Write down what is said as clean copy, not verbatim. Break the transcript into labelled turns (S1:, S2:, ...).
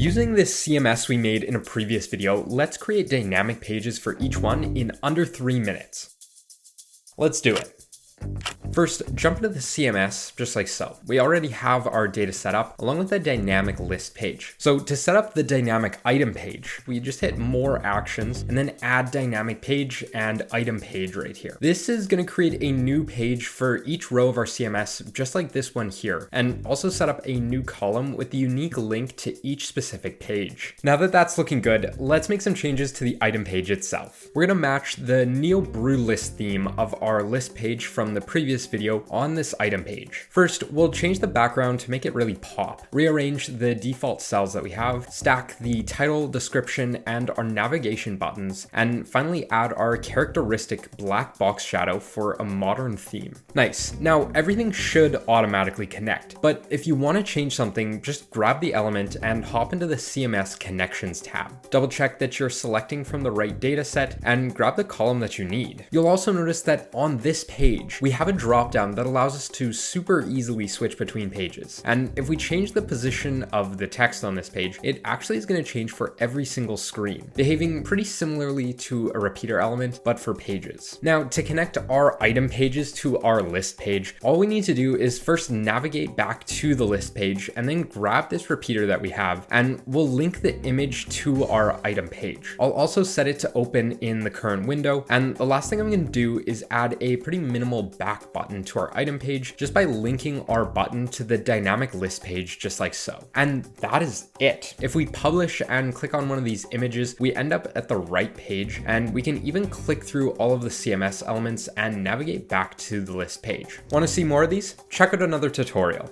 S1: Using this CMS we made in a previous video, let's create dynamic pages for each one in under 3 minutes. Let's do it. First, jump into the CMS just like so. We already have our data set up along with a dynamic list page. So to set up the dynamic item page, we just hit more actions and then add dynamic page and item page right here. This is going to create a new page for each row of our CMS, just like this one here, and also set up a new column with the unique link to each specific page. Now that that's looking good, let's make some changes to the item page itself. We're going to match the Neo Brew list theme of our list page from the previous video on this item page. First, we'll change the background to make it really pop, rearrange the default cells that we have, stack the title, description, and our navigation buttons, and finally add our characteristic black box shadow for a modern theme. Nice. Now everything should automatically connect, but if you want to change something, just grab the element and hop into the CMS Connections tab. Double check that you're selecting from the right data set and grab the column that you need. You'll also notice that on this page, we have a dropdown that allows us to super easily switch between pages. And if we change the position of the text on this page, it actually is going to change for every single screen, behaving pretty similarly to a repeater element, but for pages. Now, to connect our item pages to our list page, all we need to do is first navigate back to the list page and then grab this repeater that we have, and we'll link the image to our item page. I'll also set it to open in the current window, and the last thing I'm going to do is add a pretty minimal back button to our item page just by linking our button to the dynamic list page just like so. And that is it. If we publish and click on one of these images, we end up at the right page, and we can even click through all of the CMS elements and navigate back to the list page. Want to see more of these? Check out another tutorial.